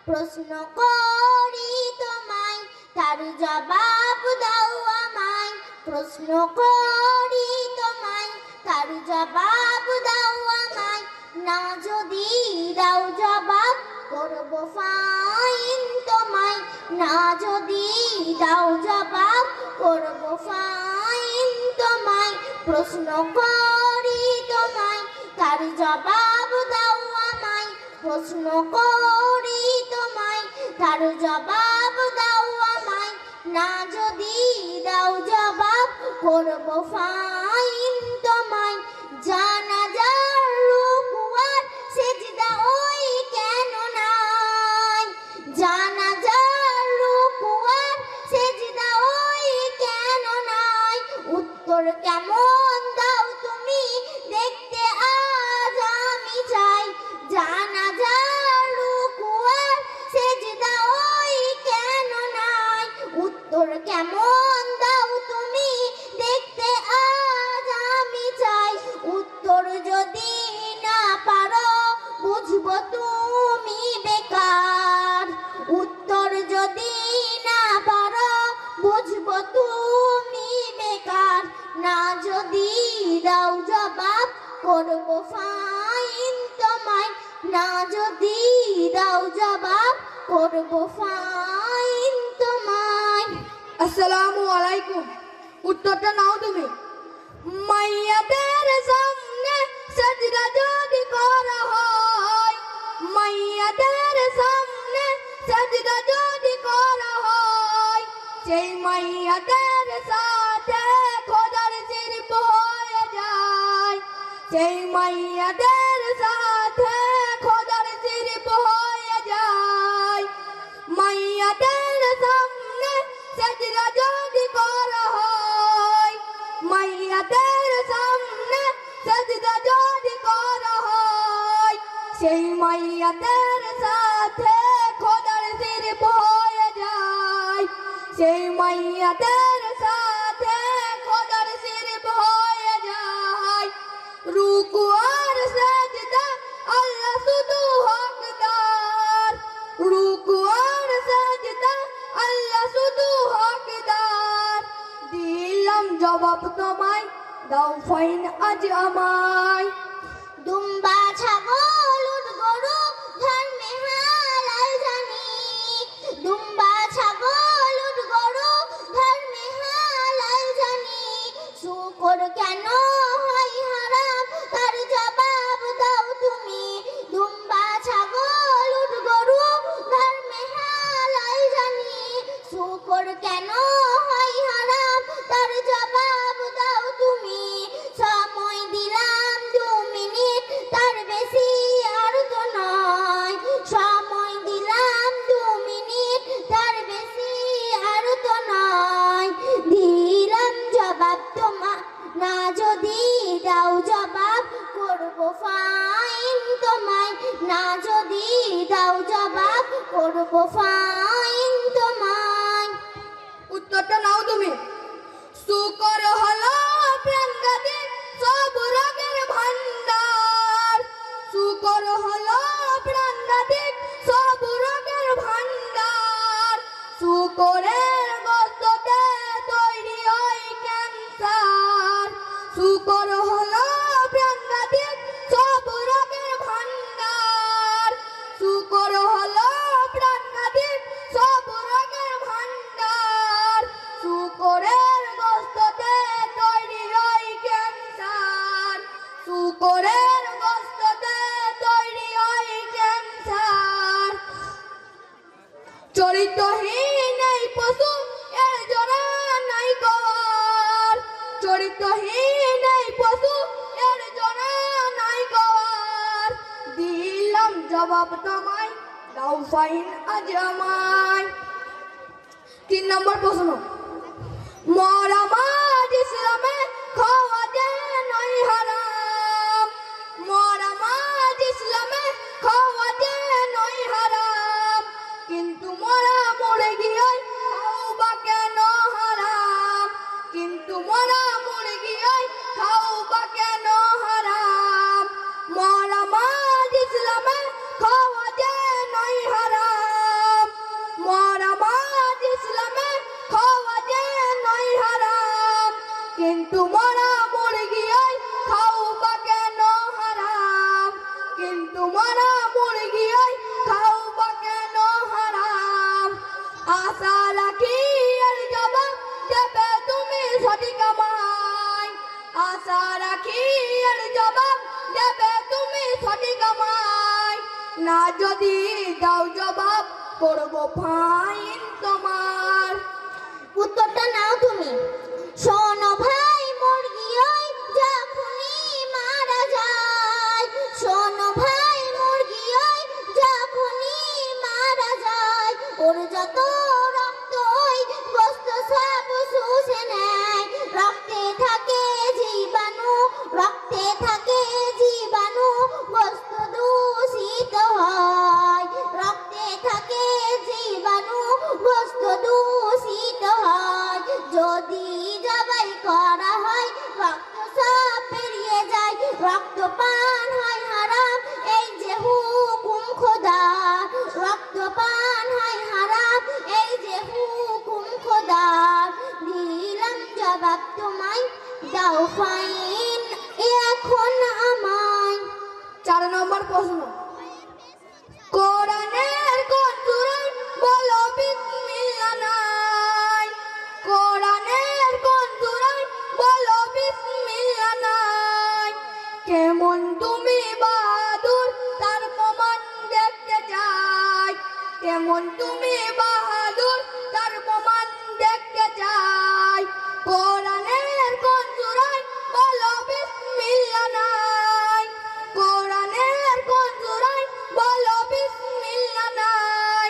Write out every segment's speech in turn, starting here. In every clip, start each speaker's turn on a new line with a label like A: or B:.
A: প্রশ্ন করি তোমায়, তার জবাব দাও আমায়। প্রশ্ন করি তোমায়, তার জবাব দাও আমায়। না যদি দাও জবাব, করব ফাইন তোমায়। না যদি দাও জবাব, করব ফাইন তোমায়। প্রশ্ন করি তোমায়, তার জবাব দাও আমায়। প্রশ্ন করি তোমায়, তার জবাব দাও আমায়। না যদি দাও জবাব, করব ফাইন তোমায়। জানাজার রুকু আর সিজদা ওই কেন নাই? জানাজার রুকু আর সিজদা ওই কেন নাই? উত্তর কেমন দাও তুমি, দেখতে আজ আমি চাই। জানাজার রুকু আর সিজদা ওই কেন নাই? উত্তর কেমন দাও তুমি, দেখতে আজ আমি চাই। উত্তর যদি না পারো, বুঝবো তুমি বেকার। উত্তর যদি না পারো, বুঝবো তুমি বেকার। না যদি দাও জবাব, করব ফাইন তোমায়। না যদি দাও জবাব, করব ফাইন তোমায়।
B: আসসালামু আলাইকুম। উত্তরটা নাও তুমি। মাইয়াদের সামনে সাজদা যদি করা হয়, মাইয়াদের সামনে সাজদা যদি করা হয়, সেই মাইয়াদের সাথে খোদার শিরক হয়ে যায়। সেই মাইয়াদের সাথে খোদার শিরক হয়ে যায়। মাইয়াদের সামনে সাজদা যদি করা হয়, মাইয়াদের সামনে সাজদা যদি করা হয়, সেই মাইয়াদের সাথে খোদার শিরক হয়ে যায়। সেই মাইয়াদের সাথে খোদার শিরক হয়ে যায়। রুকু আর সাজদা আল্লাহ শুধু হকদার। রুকু আর সাজদা আল্লাহ শুধু হকদার। দিলাম জবাব তোমায়, দাও ফাইন আজ আমায়।
A: দুম্বা ছাগল উট গরু ধর্মে হালাল জানি। দুম্বা ছাগল উট গরু ধর্মে হালাল জানি। শুকর কেন হয় হারাম, তার জবাব দাও তুমি। দুম্বা ছাগল উট গরু ধর্মে হালাল জানি। শুকর কেন হয় হারাম, তার জবাব দাও তুমি। সময় দিলাম 2 মিনিট, তার বেশি আর তো নয়। সময় দিলাম 2 মিনিট, তার বেশি আর তো নয়। দিলাম জবাব তোমার, না যদি দাও জবাব, করব ফাইন তোমায়। না যদি দাও জবাব, করব ফাইন তোমায়।
B: উত্তরটা নাও তুমি। শুকর হলো প্রাণঘাতী সব রোগের ভান্ডার। শুকর হলো প্রাণঘাতী সব রোগের ভান্ডার। শুকরের গোশতে তৈরি হয় ক্যান্সার। শুকর হলো প্রাণঘাতী সব রোগের ভান্ডার। শুকর হলো প্রাণঘাতী সব রোগের ভান্ডার। শুকরের গোশতে তৈরি হয় ক্যান্সার। শুকরের গোশতে তৈরি হয় ক্যান্সার। চরিত্রহীন এই পশু, এর জোড়া নাই গওয়ার। চরিত্রহীন এই পশু, এর জোড়া নাই গওয়ার। দিলাম জবাব তোমায়, দাও ফাইন আজ আমায়। 3 নম্বর প্রশ্ন। মরা মাছ ইসলামে খাওয়া যে নয় হারাম। মরা মাছ ইসলামে খাওয়া যে নয় হারাম। কিন্তু মরা মুরগি ওই খাও বা কেন হারাম। কিন্তু মরা মুরগি ওই খাও বা কেন হারাম। মরা মাছ ইসলামে খাওয়া যে নয় হারাম। না যদি দাও জবাব করব ফাইন তোমার।
A: উত্তরটা নাও তুমি। শোনো ভাই মুরগি ওই যখনই মারা যায়, শোনো ভাই মুরগি ওই যখনই মারা যায়, ওর যত রক্ত ওই গোস্ত সব শুষে নেয়। রক্তে থাকে জীবাণু, রক্তে থাকে জীবাণু, গোস্ত দূষিত হয়। রক্তে থাকে জীবাণু, গোস্ত দূষিত হয়। যদি জবাই করা হয় রক্ত সব বেরিয়ে যায়, রক্ত পান হয় হারাম এই যে হুকুম খোদার। রক্ত পান হয় হারাম এই যে হুকুম খোদার। দিলাম জবাব তোমায়, দাও ফাইন এখন আমায়।
B: 4 নম্বর প্রশ্ন, কোরআনের কোন সূরায় বলো বিসমিল্লাহ নাই? কোরআনের কোন সূরায় বলো বিসমিল্লাহ নাই? কেমন তুমি বাহাদুর তার প্রমাণ দেখতে চাই। কেমন তুমি বাহাদুর তার প্রমাণ দেখতে চাই। কোরআনের কোন সূরায় বলো বিসমিল্লাহ নাই? কোরআনের কোন সূরায় বলো বিসমিল্লাহ নাই?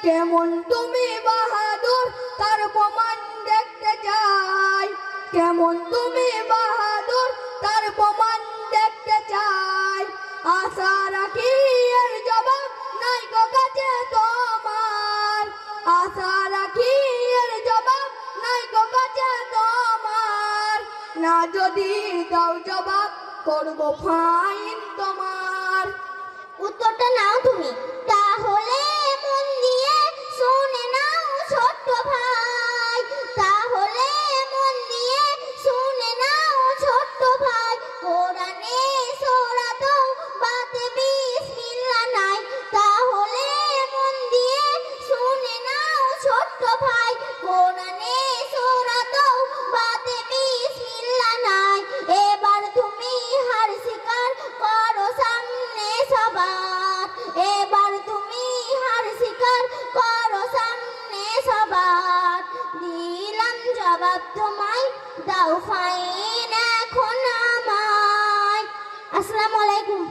B: কেমন তুমি বাহাদুর তার প্রমাণ দেখতে চাই। কেমন তুমি বাহাদুর তার প্রমাণ দেখতে চাই। আশা রাখি এর জবাব নাই গো কাছে তোমার। আশা রাখি এর জবাব নাই গো কাছে তোমার। না যদি দাও জবাব করব ফাইন তোমার।
A: উত্তরটা নাও তুমি। তাহলে মন দিয়ে শুনে নাও ছোট্ট ভাই, তাহলে মন দিয়ে শুনে নাও ছোট্ট ভাই। কোরআনে সূরা তাওবাতে বিসমিল্লাহ নাই, তাহলে মন দিয়ে শুনে নাও ছোট্ট ভাই। কোরআনে সূরা তাওবাতে বিসমিল্লাহ নাই। এবার তুমি হার স্বীকার করো সামনে সবার। এবার তুমি হার স্বীকার করো সামনে সবার। দিলাম জবাব তোমায়, দাও ফাইন এখন আমায়। আসসালামু আলাইকুম।